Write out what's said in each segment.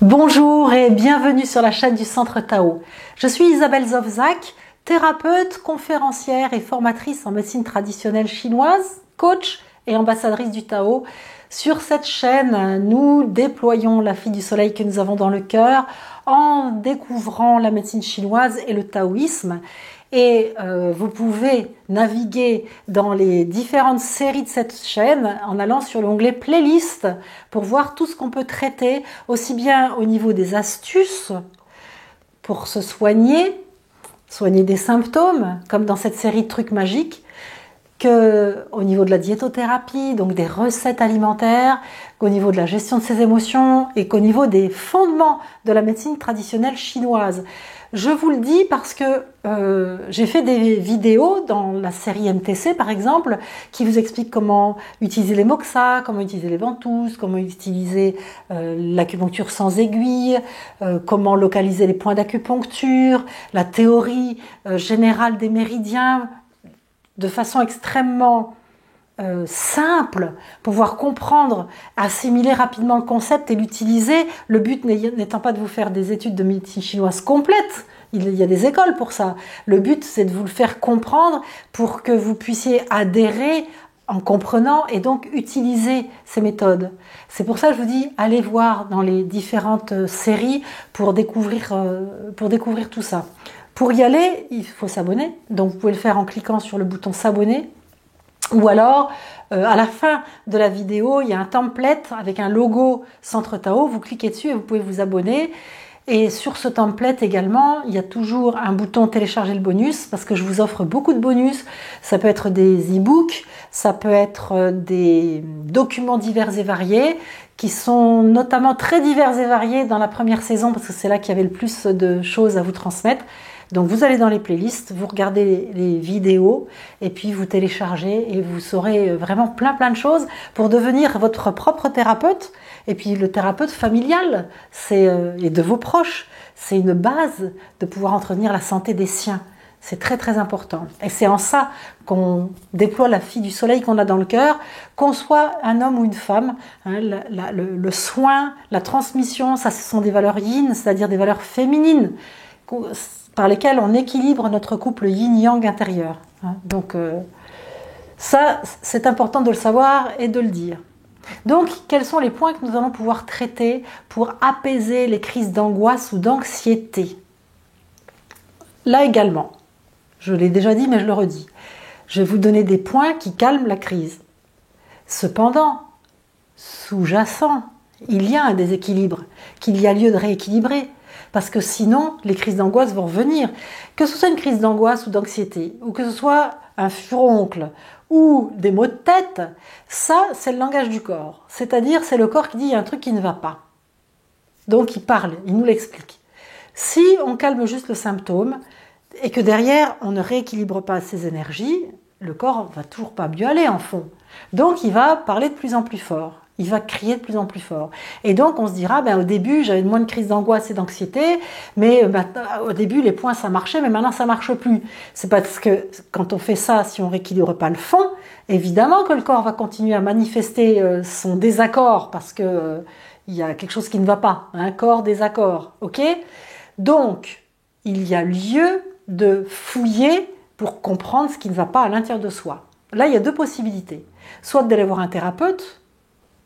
Bonjour et bienvenue sur la chaîne du Centre Tao. Je suis Isabelle Zovzak, thérapeute, conférencière et formatrice en médecine traditionnelle chinoise, coach et ambassadrice du Tao. Sur cette chaîne, nous déployons la fille du soleil que nous avons dans le cœur en découvrant la médecine chinoise et le taoïsme. Et vous pouvez naviguer dans les différentes séries de cette chaîne en allant sur l'onglet playlist pour voir tout ce qu'on peut traiter, aussi bien au niveau des astuces pour se soigner des symptômes, comme dans cette série de trucs magiques, qu'au niveau de la diétothérapie, donc des recettes alimentaires, qu'au niveau de la gestion de ses émotions et qu'au niveau des fondements de la médecine traditionnelle chinoise. Je vous le dis parce que j'ai fait des vidéos dans la série MTC par exemple qui vous expliquent comment utiliser les moxas, comment utiliser les ventouses, comment utiliser l'acupuncture sans aiguille, comment localiser les points d'acupuncture, la théorie générale des méridiens de façon extrêmement simple, pour pouvoir comprendre, assimiler rapidement le concept et l'utiliser, le but n'étant pas de vous faire des études de médecine chinoise complètes, il y a des écoles pour ça, le but c'est de vous le faire comprendre pour que vous puissiez adhérer en comprenant et donc utiliser ces méthodes. C'est pour ça que je vous dis, allez voir dans les différentes séries pour découvrir tout ça. Pour y aller, il faut s'abonner, donc vous pouvez le faire en cliquant sur le bouton s'abonner. Ou alors, à la fin de la vidéo, il y a un template avec un logo Centre Tao. Vous cliquez dessus et vous pouvez vous abonner. Et sur ce template également, il y a toujours un bouton télécharger le bonus parce que je vous offre beaucoup de bonus. Ça peut être des e-books, ça peut être des documents divers et variés qui sont notamment très divers et variés dans la première saison parce que c'est là qu'il y avait le plus de choses à vous transmettre. Donc vous allez dans les playlists, vous regardez les vidéos et puis vous téléchargez et vous saurez vraiment plein de choses pour devenir votre propre thérapeute et puis le thérapeute familial et de vos proches. C'est une base de pouvoir entretenir la santé des siens. C'est très important. Et c'est en ça qu'on déploie la fille du soleil qu'on a dans le cœur, qu'on soit un homme ou une femme. Hein, le soin, la transmission, ça ce sont des valeurs yin, c'est-à-dire des valeurs féminines par lesquelles on équilibre notre couple yin-yang intérieur. Donc ça, c'est important de le savoir et de le dire. Donc, quels sont les points que nous allons pouvoir traiter pour apaiser les crises d'angoisse ou d'anxiété? Là également, je l'ai déjà dit, mais je le redis. Je vais vous donner des points qui calment la crise. Cependant, sous-jacent, il y a un déséquilibre qu'il y a lieu de rééquilibrer. Parce que sinon, les crises d'angoisse vont revenir. Que ce soit une crise d'angoisse ou d'anxiété, ou que ce soit un furoncle, ou des maux de tête, ça, c'est le langage du corps. C'est-à-dire, c'est le corps qui dit il y a un truc qui ne va pas. Donc, il parle, il nous l'explique. Si on calme juste le symptôme, et que derrière, on ne rééquilibre pas ses énergies, le corps va toujours pas mieux aller en fond. Donc, il va parler de plus en plus fort. Il va crier de plus en plus fort. Et donc, on se dira, au début, j'avais moins de crise d'angoisse et d'anxiété, mais au début, les points, ça marchait, mais maintenant, ça marche plus. C'est parce que quand on fait ça, si on rééquilibre pas le fond, évidemment que le corps va continuer à manifester son désaccord, parce que il y a quelque chose qui ne va pas. Un corps, désaccord. Ok? Donc, il y a lieu de fouiller pour comprendre ce qui ne va pas à l'intérieur de soi. Là, il y a deux possibilités. Soit d'aller voir un thérapeute,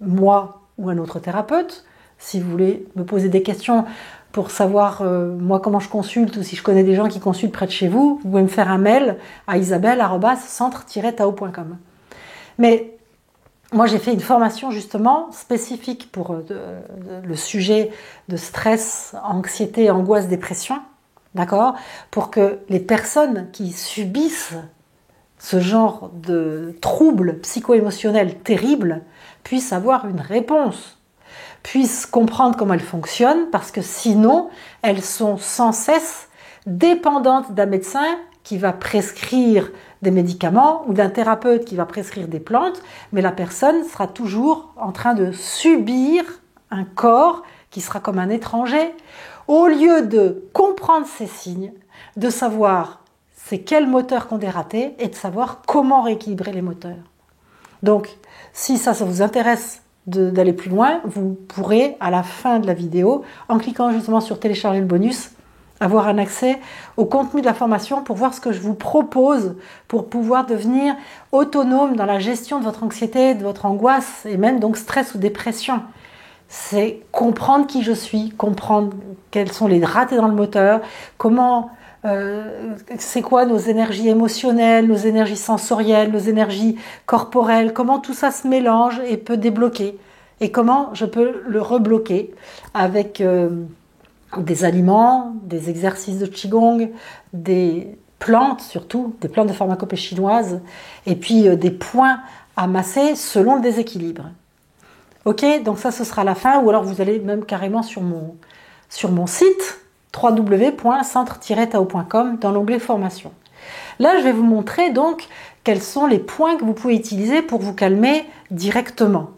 moi ou un autre thérapeute, si vous voulez me poser des questions pour savoir moi comment je consulte ou si je connais des gens qui consultent près de chez vous, vous pouvez me faire un mail à isabelle@centre-tao.com. Mais moi j'ai fait une formation justement spécifique pour le sujet de stress, anxiété, angoisse, dépression, d'accord, pour que les personnes qui subissent ce genre de troubles psycho-émotionnels terribles puissent avoir une réponse, puissent comprendre comment elles fonctionnent, parce que sinon, elles sont sans cesse dépendantes d'un médecin qui va prescrire des médicaments ou d'un thérapeute qui va prescrire des plantes, mais la personne sera toujours en train de subir un corps qui sera comme un étranger, au lieu de comprendre ces signes, de savoir c'est quel moteur qu'on a raté et de savoir comment rééquilibrer les moteurs. Donc, si ça vous intéresse d'aller plus loin, vous pourrez, à la fin de la vidéo, en cliquant justement sur télécharger le bonus, avoir un accès au contenu de la formation pour voir ce que je vous propose pour pouvoir devenir autonome dans la gestion de votre anxiété, de votre angoisse et même donc stress ou dépression. C'est comprendre qui je suis, comprendre quels sont les ratés dans le moteur, comment, c'est quoi nos énergies émotionnelles, nos énergies sensorielles, nos énergies corporelles, comment tout ça se mélange et peut débloquer et comment je peux le rebloquer avec des aliments, des exercices de Qigong, des plantes surtout, des plantes de pharmacopée chinoise, et puis des points à masser selon le déséquilibre. Ok, donc ça ce sera la fin, ou alors vous allez même carrément sur mon site www.centre-tao.com dans l'onglet formation. Là je vais vous montrer donc quels sont les points que vous pouvez utiliser pour vous calmer directement,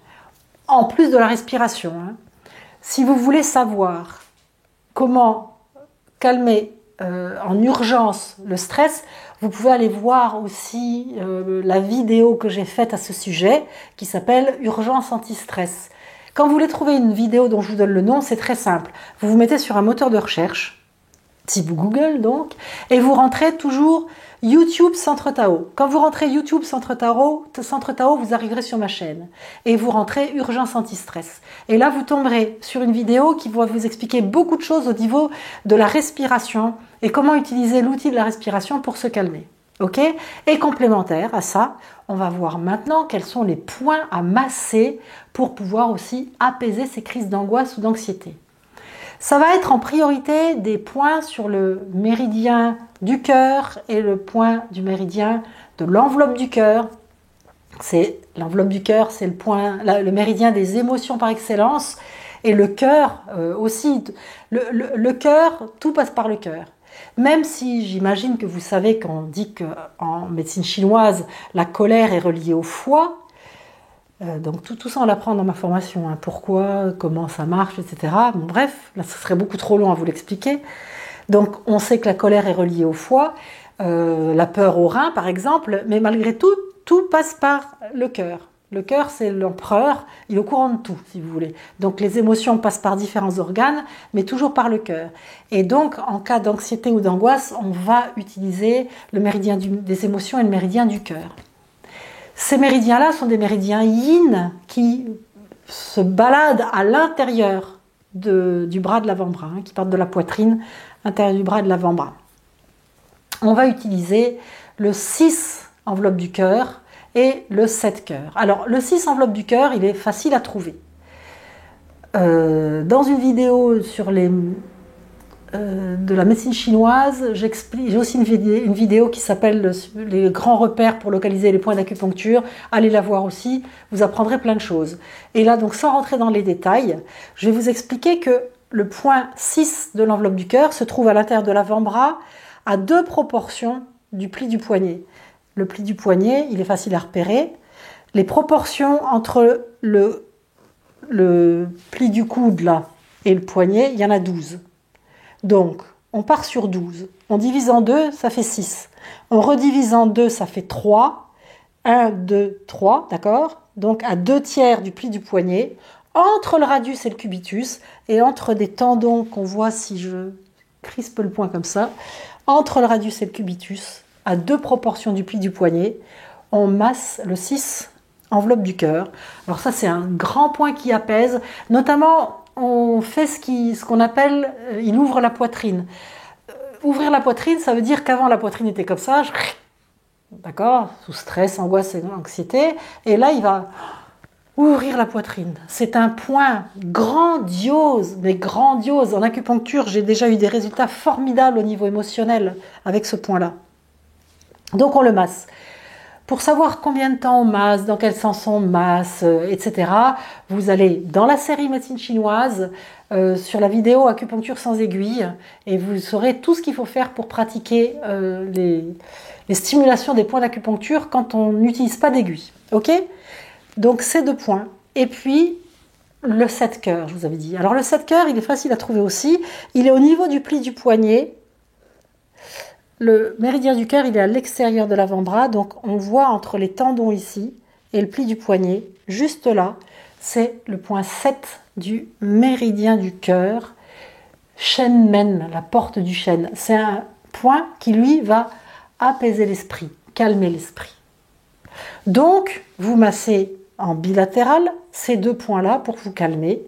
en plus de la respiration. Si vous voulez savoir comment calmer en urgence le stress, vous pouvez aller voir aussi la vidéo que j'ai faite à ce sujet qui s'appelle Urgence anti-stress. Quand vous voulez trouver une vidéo dont je vous donne le nom, c'est très simple. Vous vous mettez sur un moteur de recherche, type Google donc, et vous rentrez toujours YouTube Centre Tao. Quand vous rentrez YouTube Centre Tao, vous arriverez sur ma chaîne et vous rentrez Urgence anti-stress. Et là, vous tomberez sur une vidéo qui va vous expliquer beaucoup de choses au niveau de la respiration et comment utiliser l'outil de la respiration pour se calmer. Ok ? Et complémentaire à ça, on va voir maintenant quels sont les points à masser pour pouvoir aussi apaiser ces crises d'angoisse ou d'anxiété. Ça va être en priorité des points sur le méridien du cœur et le point du méridien de l'enveloppe du cœur. L'enveloppe du cœur, c'est le méridien des émotions par excellence. Et le cœur aussi. Le cœur, tout passe par le cœur. Même si j'imagine que vous savez qu'on dit qu'en médecine chinoise, la colère est reliée au foie. Donc tout ça on l'apprend dans ma formation, pourquoi, comment ça marche, etc. Bon, bref, là ce serait beaucoup trop long à vous l'expliquer. Donc on sait que la colère est reliée au foie, la peur au rein par exemple, mais malgré tout, tout passe par le cœur. Le cœur c'est l'empereur, il est au courant de tout si vous voulez. Donc les émotions passent par différents organes, mais toujours par le cœur. Et donc en cas d'anxiété ou d'angoisse, on va utiliser le méridien des émotions et le méridien du cœur. Ces méridiens-là sont des méridiens yin qui se baladent à l'intérieur du bras de l'avant-bras, qui partent de la poitrine, l'intérieur du bras et de l'avant-bras. On va utiliser le 6 enveloppe du cœur et le 7 cœur. Alors le 6 enveloppe du cœur, il est facile à trouver. Dans une vidéo sur de la médecine chinoise, j'ai aussi une vidéo qui s'appelle les grands repères pour localiser les points d'acupuncture. Allez la voir aussi, vous apprendrez plein de choses. Et là, donc sans rentrer dans les détails, je vais vous expliquer que le point 6 de l'enveloppe du cœur se trouve à l'intérieur de l'avant-bras à 2 proportions du pli du poignet. Le pli du poignet, il est facile à repérer. Les proportions entre le pli du coude là et le poignet, il y en a 12. Donc, on part sur 12. On divise en 2, ça fait 6. On redivise en 2, ça fait 3. 1, 2, 3, d'accord ? Donc, à 2 tiers du pli du poignet, entre le radius et le cubitus, et entre des tendons qu'on voit si je crispe le poing comme ça, entre le radius et le cubitus, à 2 proportions du pli du poignet, on masse le 6, enveloppe du cœur. Alors ça, c'est un grand point qui apaise, notamment on fait ce qu'on appelle, il ouvre la poitrine. Ouvrir la poitrine, ça veut dire qu'avant la poitrine était comme ça, d'accord, sous stress, angoisse et anxiété, et là il va ouvrir la poitrine. C'est un point grandiose, mais grandiose. En acupuncture, j'ai déjà eu des résultats formidables au niveau émotionnel avec ce point-là. Donc on le masse. Pour savoir combien de temps on masse, dans quel sens on masse, etc., vous allez dans la série médecine chinoise, sur la vidéo acupuncture sans aiguille, et vous saurez tout ce qu'il faut faire pour pratiquer les stimulations des points d'acupuncture quand on n'utilise pas d'aiguille. Ok ? Donc ces 2 points. Et puis le 7 cœur, je vous avais dit. Alors le 7 cœur, il est facile à trouver aussi. Il est au niveau du pli du poignet. Le méridien du cœur, il est à l'extérieur de l'avant-bras, donc on voit entre les tendons ici et le pli du poignet, juste là, c'est le point 7 du méridien du cœur, Shenmen, la porte du chêne. C'est un point qui, lui, va apaiser l'esprit, calmer l'esprit. Donc, vous massez en bilatéral ces deux points-là pour vous calmer.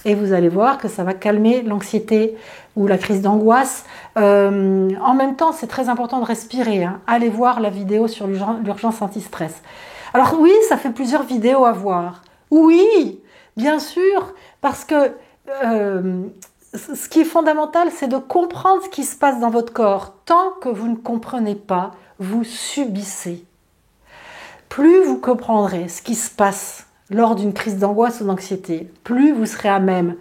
Et vous allez voir que ça va calmer l'anxiété ou la crise d'angoisse. En même temps, c'est très important de respirer. Hein. Allez voir la vidéo sur l'urgence anti-stress. Alors oui, ça fait plusieurs vidéos à voir. Oui, bien sûr, parce que ce qui est fondamental, c'est de comprendre ce qui se passe dans votre corps. Tant que vous ne comprenez pas, vous subissez. Plus vous comprendrez ce qui se passe lors d'une crise d'angoisse ou d'anxiété, plus vous serez à même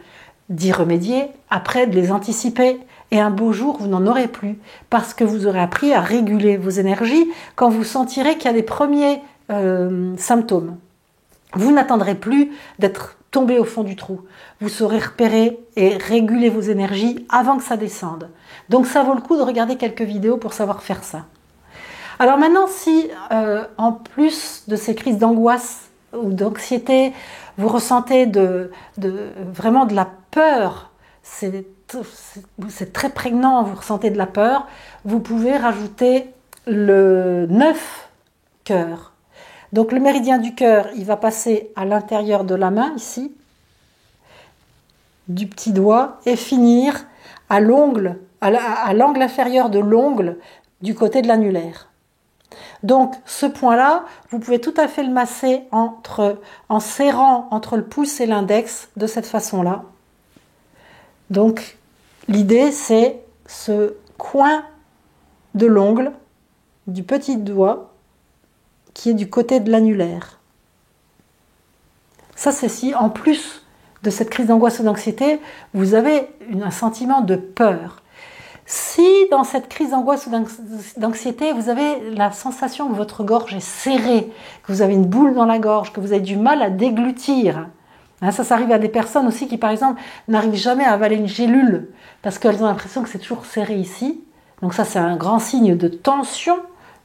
d'y remédier, après de les anticiper. Et un beau jour, vous n'en aurez plus, parce que vous aurez appris à réguler vos énergies quand vous sentirez qu'il y a des premiers symptômes. Vous n'attendrez plus d'être tombé au fond du trou. Vous saurez repérer et réguler vos énergies avant que ça descende. Donc ça vaut le coup de regarder quelques vidéos pour savoir faire ça. Alors maintenant, si en plus de ces crises d'angoisse ou d'anxiété, vous ressentez vraiment de la peur, c'est très prégnant, vous ressentez de la peur, vous pouvez rajouter le 9 cœur. Donc le méridien du cœur, il va passer à l'intérieur de la main, ici, du petit doigt, et finir à l'ongle, à l'angle inférieur de l'ongle du côté de l'annulaire. Donc ce point-là, vous pouvez tout à fait le masser en serrant entre le pouce et l'index de cette façon-là. Donc l'idée, c'est ce coin de l'ongle du petit doigt qui est du côté de l'annulaire. Ça, c'est si, en plus de cette crise d'angoisse ou d'anxiété, vous avez un sentiment de peur. Si, dans cette crise d'angoisse ou d'anxiété, vous avez la sensation que votre gorge est serrée, que vous avez une boule dans la gorge, que vous avez du mal à déglutir, hein, ça arrive à des personnes aussi qui, par exemple, n'arrivent jamais à avaler une gélule, parce qu'elles ont l'impression que c'est toujours serré ici. Donc ça, c'est un grand signe de tension,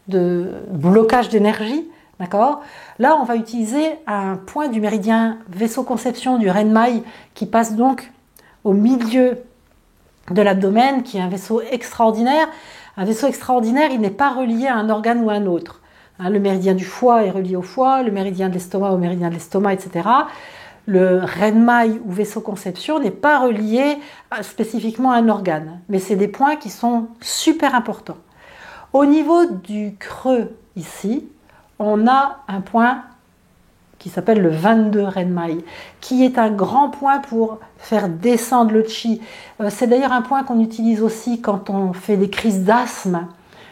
de blocage d'énergie, d'accord? Là, on va utiliser un point du méridien vaisseau-conception du Renmai qui passe donc au milieu de l'abdomen, qui est un vaisseau extraordinaire. Un vaisseau extraordinaire, il n'est pas relié à un organe ou à un autre. Hein, le méridien du foie est relié au foie, le méridien de l'estomac au méridien de l'estomac, etc. Le Renmai ou vaisseau-conception n'est pas relié spécifiquement à un organe. Mais c'est des points qui sont super importants. Au niveau du creux, ici, on a un point qui s'appelle le 22 Renmai, qui est un grand point pour faire descendre le chi. C'est d'ailleurs un point qu'on utilise aussi quand on fait des crises d'asthme,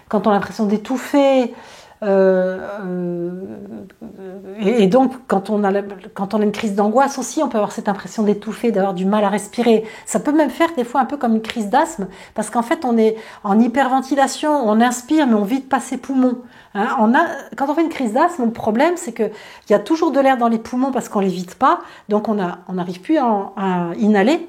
quand on a l'impression d'étouffer, et donc quand on a une crise d'angoisse aussi, on peut avoir cette impression d'étouffer, d'avoir du mal à respirer. Ça peut même faire des fois un peu comme une crise d'asthme, parce qu'en fait on est en hyperventilation, on inspire mais on vide pas ses poumons. Hein, quand on fait une crise d'asthme, le problème c'est qu'il y a toujours de l'air dans les poumons parce qu'on les vide pas, donc on n'arrive plus à inhaler,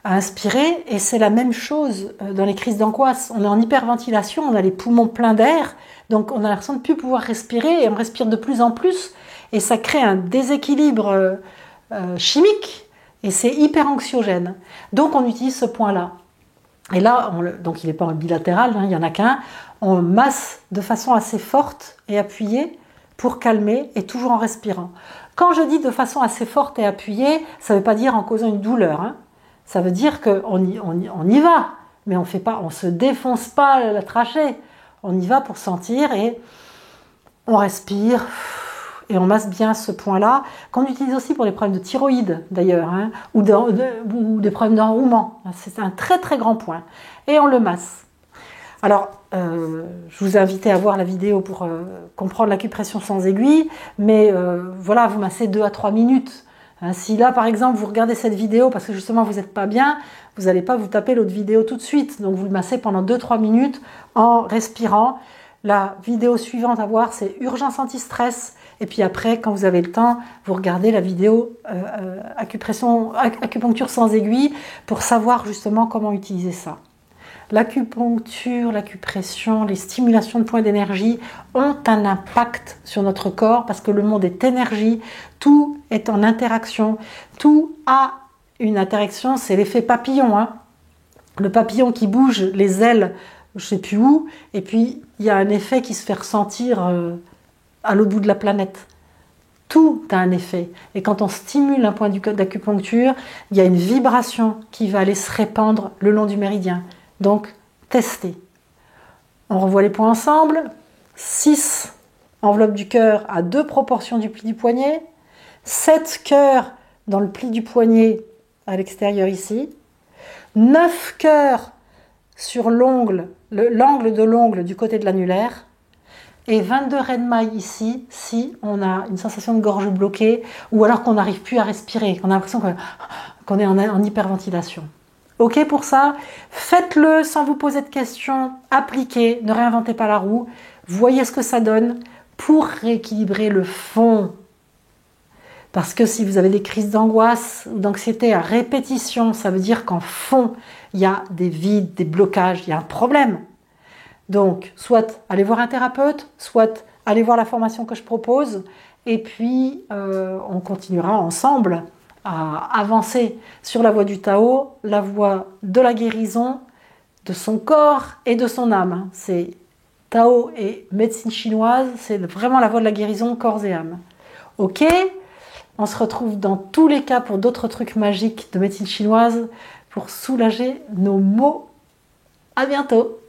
à inspirer, et c'est la même chose dans les crises d'angoisse. On est en hyperventilation, on a les poumons pleins d'air, donc on a l'impression de ne plus pouvoir respirer, et on respire de plus en plus, et ça crée un déséquilibre chimique, et c'est hyper anxiogène. Donc on utilise ce point-là. Et là, donc il n'est pas en bilatéral, hein, il n'y en a qu'un, on masse de façon assez forte et appuyée pour calmer, et toujours en respirant. Quand je dis de façon assez forte et appuyée, ça ne veut pas dire en causant une douleur, hein. Ça veut dire qu'on y va, mais on ne se défonce pas la trachée. On y va pour sentir, et on respire et on masse bien ce point-là, qu'on utilise aussi pour les problèmes de thyroïde d'ailleurs, hein, ou des problèmes d'enrouement. C'est un très très grand point. Et on le masse. Alors, je vous ai invité à voir la vidéo pour comprendre l'acupression sans aiguille, mais voilà, vous massez 2 à 3 minutes. Hein, si là, par exemple, vous regardez cette vidéo parce que justement vous n'êtes pas bien, vous n'allez pas vous taper l'autre vidéo tout de suite. Donc vous le massez pendant 2-3 minutes en respirant. La vidéo suivante à voir, c'est urgence anti-stress. Et puis après, quand vous avez le temps, vous regardez la vidéo acupuncture sans aiguille pour savoir justement comment utiliser ça. l'acupuncture, l'acupression, les stimulations de points d'énergie ont un impact sur notre corps parce que le monde est énergie, tout est en interaction, tout a une interaction, c'est l'effet papillon, hein. Le papillon qui bouge les ailes, je ne sais plus où, et puis il y a un effet qui se fait ressentir à l'autre bout de la planète. Tout a un effet. Et quand on stimule un point d'acupuncture, il y a une vibration qui va aller se répandre le long du méridien. Donc, testez. On revoit les points ensemble. 6 enveloppes du cœur à 2 proportions du pli du poignet. 7 cœurs dans le pli du poignet à l'extérieur ici. 9 cœurs sur l'angle de l'ongle du côté de l'annulaire. Et 22 raies de mailles ici, si on a une sensation de gorge bloquée ou alors qu'on n'arrive plus à respirer, qu'on a l'impression qu'on est en hyperventilation. Ok pour ça? Faites-le sans vous poser de questions, appliquez, ne réinventez pas la roue, voyez ce que ça donne pour rééquilibrer le fond. Parce que si vous avez des crises d'angoisse ou d'anxiété à répétition, ça veut dire qu'en fond, il y a des vides, des blocages, il y a un problème. Donc, soit allez voir un thérapeute, soit allez voir la formation que je propose, et puis on continuera ensemble à avancer sur la voie du Tao, la voie de la guérison, de son corps et de son âme. C'est Tao et médecine chinoise, c'est vraiment la voie de la guérison corps et âme. Ok, on se retrouve dans tous les cas pour d'autres trucs magiques de médecine chinoise pour soulager nos maux. À bientôt.